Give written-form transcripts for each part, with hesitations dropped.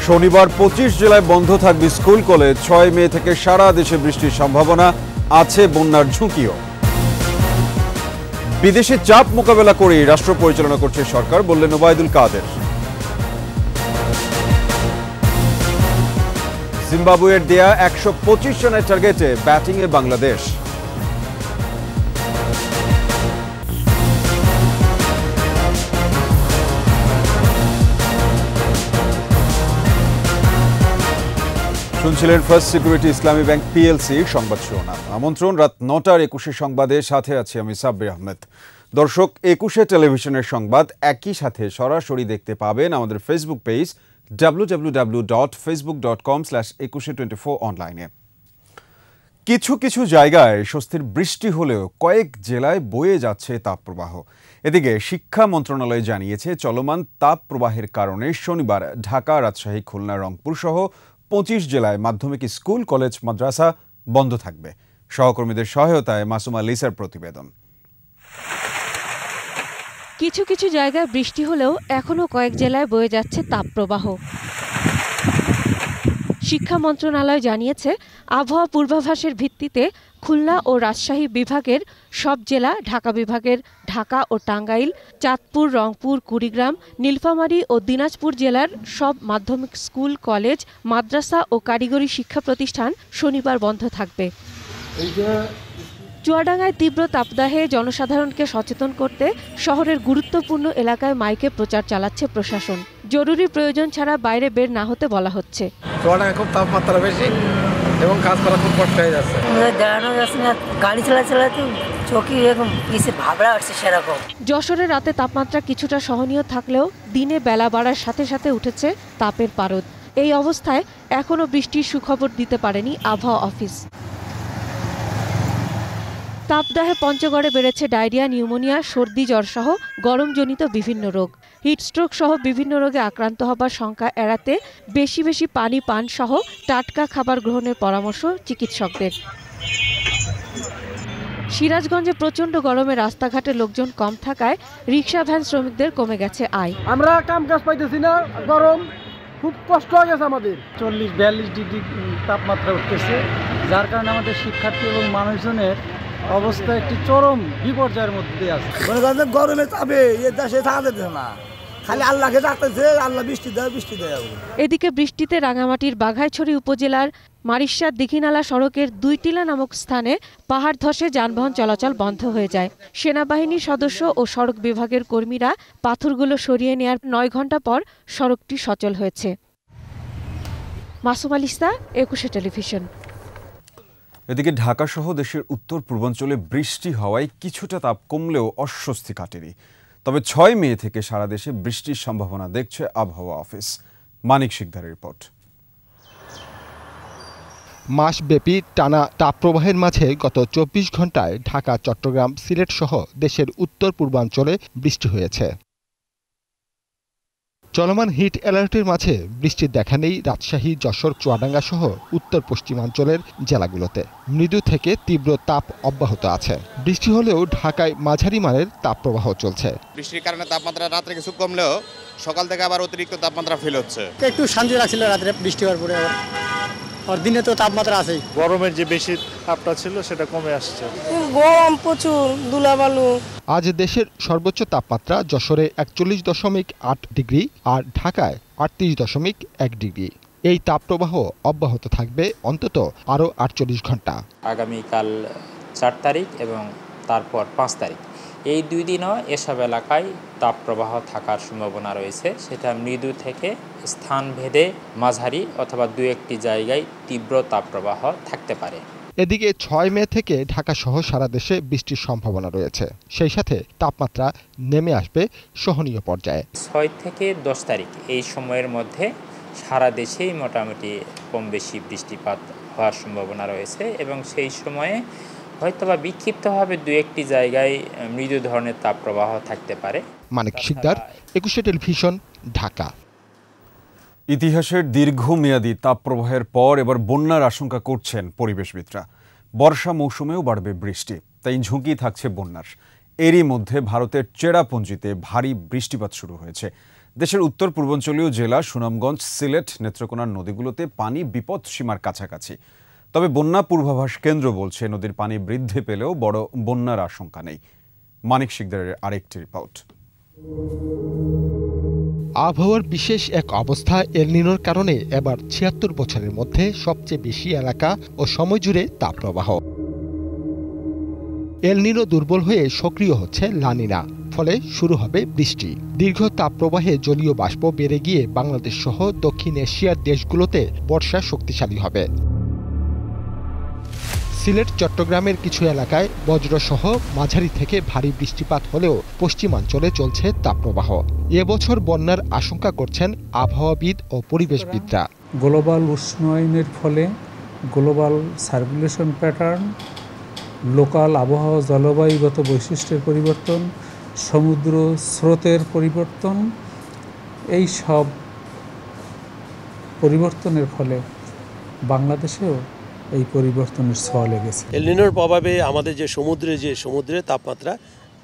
শনিবার 25 জেলায় বন্ধ থাকবে স্কুল কলেজ। 6 মে থেকে সারা দেশে বৃষ্টির সম্ভাবনা, আছে বন্যার ঝুঁকিও। বিদেশি চাপ মোকাবেলা করে রাষ্ট্র পরিচালনা করছে সরকার, বললেন ওবায়দুল কাদের। জিম্বাবুয়ের দেয়া 125 রানের টার্গেটে ব্যাটিংয়ে বাংলাদেশ। শুনছিলেন ফার্স্ট সিকিউরিটি ইসলামী ব্যাংক পিএলসি সংবাদ শিরোনাম। আমন্ত্রণ রাত 9টার 21 সংবাদে, সাথে আছি আমি সাব্বির আহমেদ। দর্শক, 21 টেলিভিশনের সংবাদ একই সাথে সরাসরি দেখতে পাবেন আমাদের ফেসবুক পেজ www.facebook.com/2124 অনলাইনে। কিছু কিছু জায়গায় স্বস্তির বৃষ্টি হলেও কয়েক জেলায় বয়ে যাচ্ছে তাপপ্রবাহ। এদিকে শিক্ষা মন্ত্রণালয় জানিয়েছে, চলমান তাপপ্রবাহের কারণে শনিবার ঢাকা, রাজশাহী, খুলনা, রংপুর সহ 25 জেলায় মাধ্যমিক স্কুল, কলেজ, মাদ্রাসা বন্ধ থাকবে। সহকর্মীদের সহায়তায় মাসুমা লিসার প্রতিবেদন। কিছু কিছু জায়গায় বৃষ্টি হলেও এখনও কয়েক জেলায় বয়ে যাচ্ছে তাপপ্রবাহ। শিক্ষা মন্ত্রণালয় জানিয়েছে, আবহাওয়া পূর্বাভাসের ভিত্তিতে খুলনা ও রাজশাহী বিভাগের সব জেলা, ঢাকা বিভাগের ঢাকা ও টাঙ্গাইল, চাঁদপুর, রংপুর, কুড়িগ্রাম, নীলফামারী ও দিনাজপুর জেলার সব মাধ্যমিক স্কুল, কলেজ, মাদ্রাসা ও কারিগরি শিক্ষা প্রতিষ্ঠান শনিবার বন্ধ থাকবে। চুয়াডাঙ্গায় তীব্র তাপদাহে জনসাধারণকে সচেতন করতে শহরের গুরুত্বপূর্ণ এলাকায় মাইকে প্রচার চালাচ্ছে প্রশাসন। জরুরি প্রয়োজন ছাড়া বাইরে বের না হতে বলা হচ্ছে। চুয়াডাঙ্গায় খুব তাপমাত্রা বেশি এবং কাজ করা খুব কষ্ট হয়ে যাচ্ছে। দাঁড়ানো যাচ্ছে না, গাড়ি চালাতে চোখে এরকম পিছে ভাবড়া আসছে সেরকম। যশোরে রাতে তাপমাত্রা কিছুটা সহনীয় থাকলেও দিনে বেলা বাড়ার সাথে সাথে উঠেছে তাপের পারদ। এই অবস্থায় এখনও বৃষ্টির সুখবর দিতে পারেনি আবহাওয়া অফিস। তাপদাহে পঞ্চগড়ে বেড়েছে ডায়রিয়া, নিউমোনিয়া, সর্দি, জ্বর সহ গরমজনিত বিভিন্ন রোগ। হিটস্ট্রোক সহ বিভিন্ন রোগে আক্রান্ত হবার শঙ্কা এড়াতে বেশি বেশি পানি পান সহ টাটকা খাবার গ্রহণের পরামর্শ চিকিৎসকদের। সিরাজগঞ্জে প্রচণ্ড গরমে রাস্তাঘাটে লোকজন কম থাকায় রিক্সা, ভ্যান শ্রমিকদের কমে গেছে আয়। আমরা কাম কাজ পাইতেছি না, গরম খুব কষ্ট হয়ে গেছে আমাদের। 40-42 ডিগ্রি তাপমাত্রা উঠতেছে, যার কারণে আমাদের শিক্ষার্থী এবং মানুষজনের অবস্থা একটি চরম বিপর্যয়ের মধ্যে আছে। গরমে তাপে এ দেশে থাকা যেতে না, খালি আল্লাহকে ডাকতেছে, আল্লাহ বৃষ্টি দেয়, বৃষ্টি দেয়। এদিকে বৃষ্টিতে রাঙামাটির বাঘাইছড়ি উপজেলার মারিশা দিঘিনালা সড়কের দুইটিলা নামক স্থানে পাহাড় ধসে যানবাহন চলাচল বন্ধ হয়ে যায়। সেনাবাহিনীর সদস্য ও সড়ক বিভাগের কর্মীরা পাথরগুলো সরিয়ে নেয়ার 9 ঘণ্টা পর সড়কটি সচল হয়েছে। Masuma Lisa, 21 television. এদিকে ঢাকা সহ দেশের উত্তর পূর্বাঞ্চলে বৃষ্টি হওয়ায় কিছুটা তাপ কমলেও অস্বস্তি কাটেনি। তবে 6 মে থেকে সারা দেশে বৃষ্টির সম্ভাবনা দেখছে আবহাওয়া অফিস। মানিক শিকদারের রিপোর্ট। মাসব্যাপী টানা তাপপ্রবাহের মাঝে গত 24 ঘণ্টায় ঢাকা, চট্টগ্রাম, সিলেট সহ দেশের উত্তর পূর্বাঞ্চলে বৃষ্টি হয়েছে। চলমান হিট অ্যালার্টের মাঝে বৃষ্টির দেখা নেই রাজশাহী, যশোর, চুয়াডাঙ্গা সহ উত্তর পশ্চিমাঞ্চলের জেলাগুলোতে। মৃদু থেকে তীব্র তাপ অব্যাহত আছে। বৃষ্টি হলেও ঢাকায় মাঝারি মানের তাপপ্রবাহ চলছে। বৃষ্টির কারণে তাপমাত্রা রাত্রে কিছু কমলেও সকাল থেকে আবার অতিরিক্ত তাপমাত্রা ফিল হচ্ছে। একটু শান্তি লাগছিল রাত্রে বৃষ্টি হওয়ার পরে, আর দিনে তো তাপমাত্রা আছেই। গরমের যে বেশি তাপটা ছিল সেটা কমে আসছে। গরম প্রচুর, ধুলাবালু। আজ দেশের সর্বোচ্চ তাপমাত্রা যশোরে 41.8 ডিগ্রি আর ঢাকায় 38.1 ডিগ্রি। এই তাপপ্রবাহ অব্যাহত থাকবে অন্তত আরও 48 ঘণ্টা। আগামীকাল 4 তারিখ এবং তারপর 5 তারিখ, এই 2 দিনও এসব এলাকায় তাপপ্রবাহ থাকার সম্ভাবনা রয়েছে। সেটা মৃদু থেকে স্থানভেদে মাঝারি অথবা 2-1টি জায়গায় তীব্র তাপপ্রবাহ থাকতে পারে। এদিকে 6 মে থেকে ঢাকা সহ সারা দেশে বৃষ্টির সম্ভাবনা রয়েছে। সেই সাথে তাপমাত্রা নেমে আসবে সহনীয় পর্যায়ে। 6 থেকে 10 তারিখ এই সময়ের মধ্যে সারা দেশেই মোটামুটি কম বেশি বৃষ্টিপাত হওয়ার সম্ভাবনা রয়েছে এবং সেই সময়ে হয়তোবা বিক্ষিপ্তভাবে 2-1টি জায়গায় মৃদু ধরনের তাপপ্রবাহ থাকতে পারে। মানিক শিকদার, 21 টেলিভিশন, ঢাকা। ইতিহাসের দীর্ঘমেয়াদী তাপপ্রবাহের পর এবার বন্যার আশঙ্কা করছেন পরিবেশবিদরা। বর্ষা মৌসুমেও বাড়বে বৃষ্টি, তাই ঝুঁকি থাকছে বন্যার। এরই মধ্যে ভারতের চেরাপুঞ্জিতে ভারী বৃষ্টিপাত শুরু হয়েছে। দেশের উত্তর পূর্বাঞ্চলীয় জেলা সুনামগঞ্জ, সিলেট, নেত্রকোনার নদীগুলোতে পানি বিপদ সীমার কাছাকাছি। তবে বন্যা পূর্বাভাস কেন্দ্র বলছে নদীর পানি বৃদ্ধি পেলেও বড় বন্যার আশঙ্কা নেই। মানিক শিকদারের আরেকটি রিপোর্ট। আবহাওয়ার বিশেষ এক অবস্থা এল নিনোর কারণে এবার ৭৬ বছরের মধ্যে সবচেয়ে বেশি এলাকা ও সময় জুড়ে তাপপ্রবাহ। এল নিনো দুর্বল হয়ে সক্রিয় হচ্ছে লা নিনা, ফলে শুরু হবে বৃষ্টি। দীর্ঘ তাপপ্রবাহে জলীয় বাষ্প বেড়ে গিয়ে বাংলাদেশ সহ দক্ষিণ এশিয়ার দেশগুলোতে বর্ষা শক্তিশালী হবে। সিলেট, চট্টগ্রামের কিছু এলাকায় বজ্রসহ মাঝারি থেকে ভারী বৃষ্টিপাত হলেও পশ্চিমাঞ্চলে চলছে তাপপ্রবাহ। এবছর বন্যার আশঙ্কা করছেন আবহাওয়াবিদ ও পরিবেশবিদরা। গ্লোবাল উষ্ণায়নের ফলে গ্লোবাল সার্কুলেশন প্যাটার্ন, লোকাল আবহাওয়া জলবায়ুগত বৈশিষ্ট্যের পরিবর্তন, সমুদ্র স্রোতের পরিবর্তন, এই সব পরিবর্তনের ফলে বাংলাদেশেও এই পরিবর্তনের ছোঁয়া লেগেছে। এল নিনোর প্রভাবে আমাদের যে সমুদ্রের তাপমাত্রা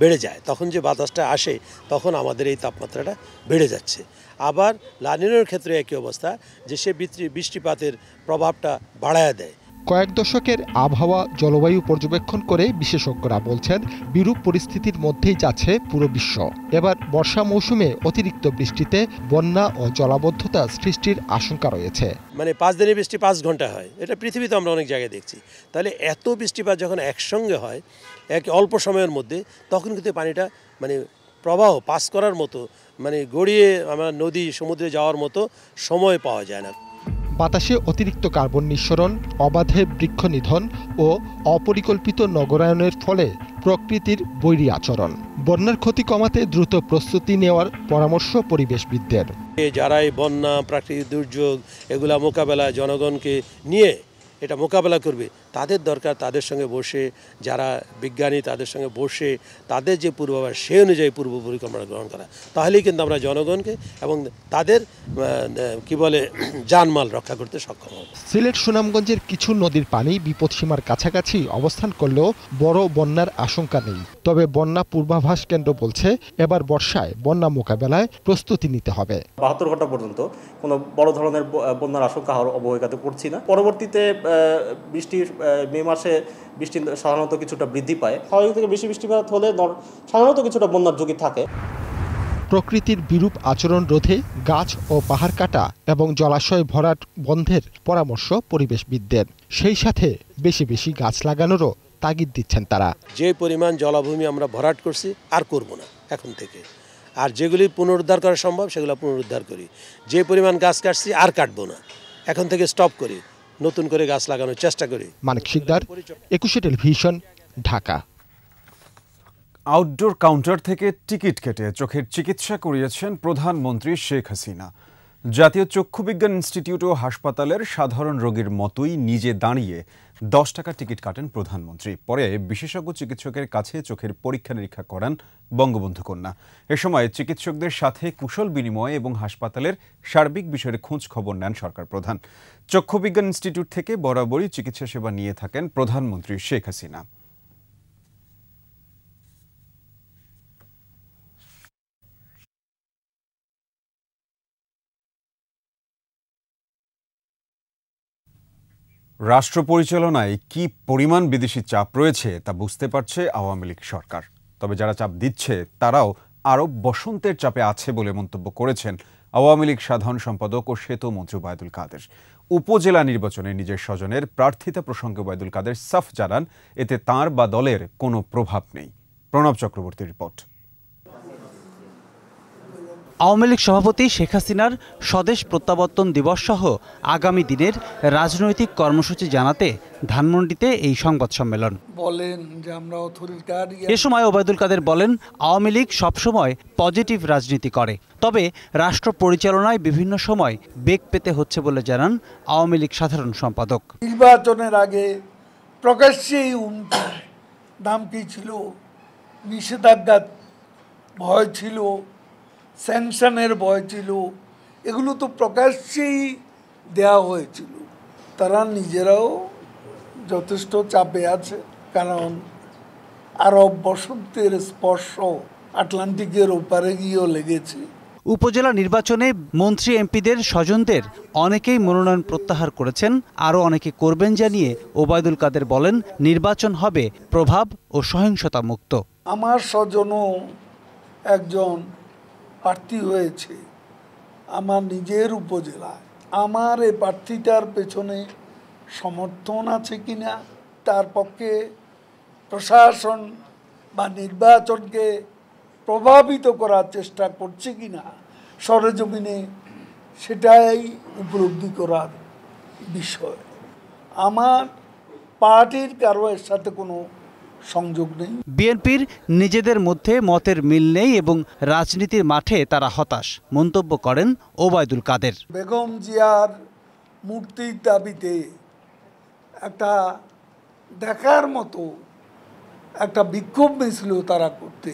বেড়ে যায়, তখন যে বাতাসটা আসে তখন আমাদের এই তাপমাত্রাটা বেড়ে যাচ্ছে। আবার লা নিনোর ক্ষেত্রে একই অবস্থা, যে সে বৃষ্টিপাতের প্রভাবটা বাড়ায় দেয়। কয়েক দশকের আবহাওয়া জলবায়ু পর্যবেক্ষণ করে বিশেষজ্ঞরা বলছেন বিরূপ পরিস্থিতির মধ্যেই যাচ্ছে পুরো বিশ্ব। এবার বর্ষা মৌসুমে অতিরিক্ত বৃষ্টিতে বন্যা ও জলাবদ্ধতা সৃষ্টির আশঙ্কা রয়েছে। 5 দিনের বৃষ্টি 5 ঘন্টা হয়, এটা পৃথিবীতে আমরা অনেক জায়গায় দেখছি। তাহলে এত বৃষ্টিপাত যখন একসঙ্গে হয় অল্প সময়ের মধ্যে, তখন কিন্তু পানিটা প্রবাহ পাস করার মতো গড়িয়ে আমার নদী সমুদ্রে যাওয়ার মতো সময় পাওয়া যায় না। বাতাসে অতিরিক্ত কার্বন নিঃসরণ, অবাধে বৃক্ষ নিধন ও অপরিকল্পিত নগরায়নের ফলে প্রকৃতির বৈরী আচরণ। বন্যার ক্ষতি কমাতে দ্রুত প্রস্তুতি নেওয়ার পরামর্শ পরিবেশবিদদের। যারা এই বন্যা, প্রাকৃতিক দুর্যোগ এগুলা মোকাবেলায় জনগণকে নিয়ে এটা মোকাবেলা করবে, তাদের দরকার তাদের সঙ্গে বসে, যারা বিজ্ঞানী তাদের সঙ্গে বসে তাদের যে পূর্বাভাস সে অনুযায়ী পূর্ব পরিকল্পনা গ্রহণ করা। তাহলেই কিন্তু আমরা জনগণকে এবং তাদের জানমাল রক্ষা করতে সক্ষম হব। সিলেট, সুনামগঞ্জের কিছু নদীর পানি বিপদসীমার কাছাকাছি অবস্থান করলেও বড় বন্যার আশঙ্কা নেই। তবে বন্যা পূর্বাভাস কেন্দ্র বলছে এবার বর্ষায় বন্যা মোকাবেলায় প্রস্তুতি নিতে হবে। 72 ঘন্টা পর্যন্ত কোনো বড় ধরনের বন্যার আশঙ্কা অবহেলাতে করছি না। পরবর্তীতে মে মাসে বৃষ্টি সাধারণত কিছুটা বৃদ্ধি পায়। স্বাভাবিক থেকে বেশি বৃষ্টিপাত হলে সাধারণত কিছুটা বন্যার ঝুঁকি থাকে। প্রকৃতির বিরূপ আচরণ রোধে গাছ ও পাহাড় কাটা এবং জলাশয় ভরাট বন্ধের পরামর্শ পরিবেশবিদদের। সেই সাথে বেশি বেশি গাছ লাগানোরও তাগিদ দিচ্ছেন তারা। যে পরিমাণ জলাভূমি আমরা ভরাট করছি আর করব না এখন থেকে, আর যেগুলি পুনরুদ্ধার করা সম্ভব সেগুলো পুনরুদ্ধার করি। যে পরিমাণ গাছ কাটছি আর কাটবো না, এখন থেকে স্টপ করি, নতুন করে গাছ লাগানোর চেষ্টা করি। Manik Sikdar, 21 television, Dhaka. Outdoor counter থেকে টিকিট কেটে চোখের চিকিৎসা করিয়েছেন প্রধানমন্ত্রী শেখ হাসিনা। জাতীয় চক্ষু বিজ্ঞান ইনস্টিটিউট ও হাসপাতালের সাধারণ রোগীর মতোই নিজে দাঁড়িয়ে 10 টাকা টিকিট কাটেন প্রধানমন্ত্রী। পরে বিশেষজ্ঞ চিকিৎসকের কাছে চোখের পরীক্ষা নিরীক্ষা করান বঙ্গবন্ধু কন্যা। এ সময় চিকিৎসকদের সাথে কুশল বিনিময় এবং হাসপাতালের সার্বিক বিষয়ের খোঁজ খবর নেন সরকার প্রধান। চক্ষু বিজ্ঞান ইনস্টিটিউট থেকে বরাবরই চিকিৎসা সেবা নিয়ে থাকেন প্রধানমন্ত্রী শেখ হাসিনা। রাষ্ট্র পরিচালনায় কি পরিমাণ বিদেশি চাপ রয়েছে তা বুঝতে পারছে আওয়ামী লীগ সরকার। তবে যারা চাপ দিচ্ছে তারাও আরব বসন্তের চাপে আছে বলে মন্তব্য করেছেন আওয়ামী লীগ সাধারণ সম্পাদক ও সেতু মন্ত্রী ওবায়দুল কাদের। উপজেলা নির্বাচনে নিজের স্বজনের প্রার্থিতা প্রসঙ্গে ওবায়দুল কাদের সাফ জানান, এতে তাঁর বা দলের কোনো প্রভাব নেই। প্রণব চক্রবর্তীর রিপোর্ট। আওয়ামী লীগ সভাপতি শেখ হাসিনার স্বদেশ প্রত্যাবর্তন দিবস সহ আগামী দিনের রাজনৈতিক কর্মসূচি জানাতে ধানমন্ডিতে এই সংবাদ সম্মেলন। এ সময় ওবায়দুল কাদের বলেন, আওয়ামী লীগ সবসময় পজিটিভ রাজনীতি করে, তবে রাষ্ট্র পরিচালনায় বিভিন্ন সময় বেগ পেতে হচ্ছে বলে জানান আওয়ামী লীগ সাধারণ সম্পাদক। নির্বাচনের আগে প্রকাশ্যেই দাম কি ছিল, নিষেধাজ্ঞার ভয় ছিল, স্যাংশনের ভয় ছিল, এগুলো তো প্রকাশ্যেই দেয়া হয়েছিল। তারা নিজেরাও যথেষ্ট চাপে আছে, কারণ আরব বসন্তের স্পর্শ আটলান্টিকের ওপারে গিয়েও লেগেছে। উপজেলা নির্বাচনে মন্ত্রী এমপিদের স্বজনদের অনেকেই মনোনয়ন প্রত্যাহার করেছেন, আরও অনেকে করবেন জানিয়ে ওবায়দুল কাদের বলেন, নির্বাচন হবে প্রভাব ও সহিংসতা মুক্ত। আমার স্বজনও একজন প্রার্থী হয়েছে আমার নিজের উপজেলায়। আমার এই প্রার্থীটার পেছনে সমর্থন আছে কিনা, তার পক্ষে প্রশাসন বা নির্বাচনকে প্রভাবিত করার চেষ্টা করছে কিনা সরেজমিনে, সেটাই উপলব্ধি করার বিষয়। আমার পার্টির কারো এর সাথে কোনো সংযোগ নেই। বিএনপির নিজেদের মধ্যে মতের মিল নেই এবং রাজনীতির মাঠে তারা হতাশ মন্তব্য করেন ওবায়দুল কাদের। বেগম জিয়ার মুক্তির দাবিতে একটা দেখার মতো একটা বিক্ষোভ মিছিল তারা করতে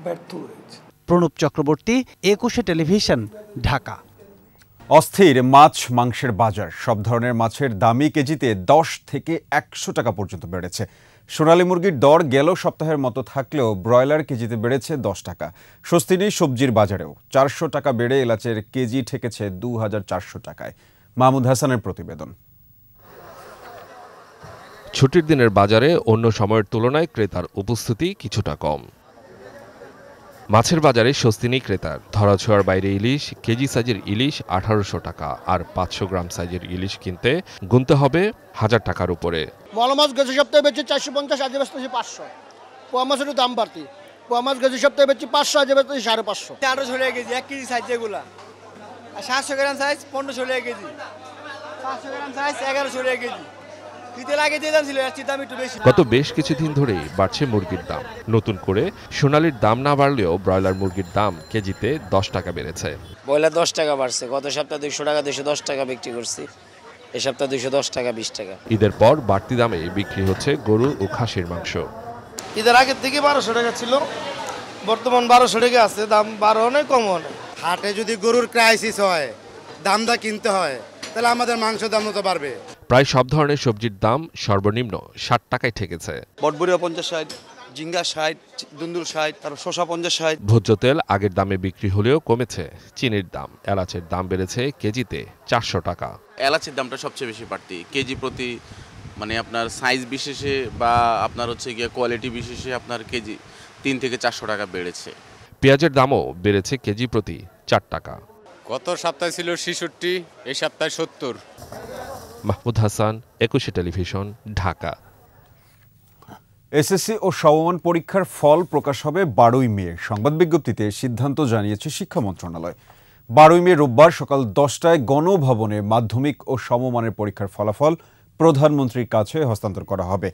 ব্যর্থ হয়েছে। প্রণব চক্রবর্তী, একুশে টেলিভিশন, ঢাকা। অস্থির মাছ মাংসের বাজার। সব ধরনের মাছের দামই কেজিতে 10 থেকে 100 টাকা পর্যন্ত বেড়েছে। সোনালী মুরগির দর গেল সপ্তাহের মতো থাকলেও ব্রয়লার কেজিতে বেড়েছে 10 টাকা। স্বস্তি নেই সবজির বাজারেও। 400 টাকা বেড়ে এলাচের কেজি ঠেকেছে 2400 টাকায়। মাহমুদ হাসানের প্রতিবেদন। ছুটির দিনের বাজারে অন্য সময়ের তুলনায় ক্রেতার উপস্থিতি কিছুটা কম। মাছের বাজারে স্বস্তি নেই ক্রেতার। ধরাছোঁয়ার বাইরে ইলিশ, কেজি সাইজের ইলিশ 1800 টাকা, আর 500 গ্রাম সাইজের ইলিশ কিনতে গুনতে হবে 1000 টাকার উপরে। বড় মাছ গেছে সপ্তাহে বেচে 450, আজ বেচতেছি 500। পোয়া মাছের দাম বাড়তি। পোয়া মাছ গেছে সপ্তাহে বেচে 500, আজ বেচতেছি 550। 1800 টাকা কেজি, 1 কেজি সাইজ যেগুলা, আর 700 গ্রাম সাইজ 1500 টাকা কেজি, 500 গ্রাম সাইজ 1100 টাকা কেজি। গত বেশ কিছুদিন ধরেই বাড়ছে মুরগির দাম। নতুন করে সোনালীর দাম না বাড়লেও ব্রয়লার মুরগির দাম কেজিতে 10 টাকা বেড়েছে। ব্রয়লার 10 টাকা বাড়ছে। গত সপ্তাহে 200 টাকা 210 টাকা বিক্রি করছি, এই সপ্তাহে 210 টাকা 20 টাকা। ঈদের পর বাড়তি দামে বিক্রি হচ্ছে গরু ও খাসির মাংস। ঈদের আগের থেকে 1200 টাকা ছিল, বর্তমান 1200 টাকা আছে। দাম বাড়ো নয় কম নয়। হাটে যদি গরুর ক্রাইসিস হয়, দামটা কিনতে হয়, তাহলে আমাদের মাংস দাম তো বাড়বে। প্রায় সব ধরনের সবজির দাম সর্বনিম্ন 60 টাকায় ঠেকেছে। বটবড়িয়া 50-60, ঝিঙ্গা 60, দুন্দুল 60, আর শসা 50-60। ভোজ্য তেল আগের দামে বিক্রি হলেও কমেছে চিনির দাম। এলাচের দাম বেড়েছে কেজিতে 400 টাকা। এলাচের দামটা সবচেয়ে বেশি বাড়তি। কেজি প্রতি মানে আপনার সাইজ বিশেষে বা আপনার হচ্ছে গিয়ে কোয়ালিটি বিশেষে আপনার কেজি 3 থেকে 400 টাকা বেড়েছে। পেঁয়াজের দামও বেড়েছে কেজি প্রতি 4 টাকা। গত সপ্তাহে ছিল 66, এই সপ্তাহে 70। মাহমুদ হাসান, একুশে টেলিভিশন, ঢাকা। এসএসসি ও সমমান পরীক্ষার ফল প্রকাশ হবে 12ই মে। সংবাদ বিজ্ঞপ্তিতে সিদ্ধান্ত জানিয়েছে শিক্ষা মন্ত্রণালয়। 12ই মে রোববার সকাল 10টায় গণভবনে মাধ্যমিক ও সমমানের পরীক্ষার ফলাফল প্রধানমন্ত্রীর কাছে হস্তান্তর করা হবে।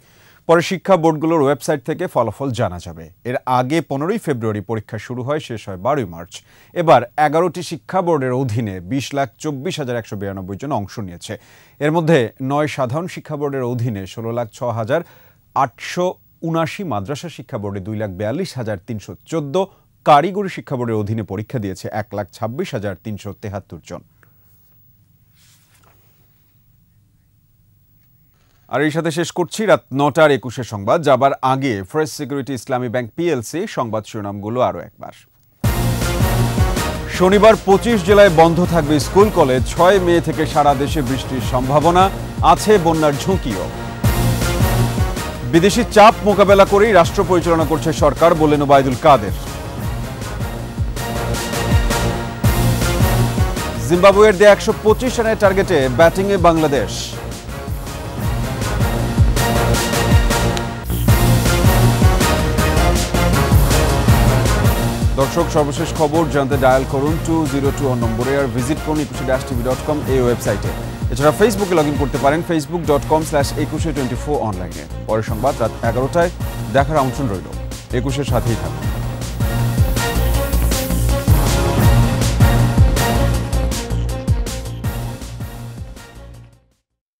পরে শিক্ষা বোর্ডগুলোর ওয়েবসাইট থেকে ফলাফল জানা যাবে। এর আগে 15ই ফেব্রুয়ারি পরীক্ষা শুরু হয়, শেষ হয় 12ই মার্চ। এবার 11টি শিক্ষা বোর্ডের অধীনে 20,24,192 জন অংশ নিয়েছে। এর মধ্যে 9 সাধারণ শিক্ষা বোর্ডের অধীনে 16,06,879, মাদ্রাসা শিক্ষা বোর্ডে 2,42,314, কারিগরি শিক্ষা বোর্ডের অধীনে পরীক্ষা দিয়েছে 1,26,373 জন। আর এই সাথে শেষ করছি রাত 9টার 21 সংবাদ। যাবার আগে ফরেস্ট সিকিউরিটি ইসলামী ব্যাংক পিএলসি সংবাদ শিরোনামগুলো আরও একবার। শনিবার 25 জেলায় বন্ধ থাকবে স্কুল কলেজ। 6 মে থেকে সারা দেশে বৃষ্টির সম্ভাবনা, আছে বন্যার ঝুঁকিও। বিদেশি চাপ মোকাবেলা করেই রাষ্ট্র পরিচালনা করছে সরকার, বললেন ওবায়দুল কাদের। জিম্বাবুয়ের দেয়া 125 রানের টার্গেটে ব্যাটিংয়ে বাংলাদেশ। দর্শক, সর্বশেষ খবর জানতে ডায়াল করুন 202 নম্বরে, আর ভিজিট করুন 21-tv.com এই ওয়েবসাইটে। এছাড়া ফেসবুকে লগ ইন করতে পারেন facebook.com/2124 অনলাইনে। পরের সংবাদ রাত 11টায় দেখার আমন্ত্রণ রইল। 21-এর সাথেই থাকুন।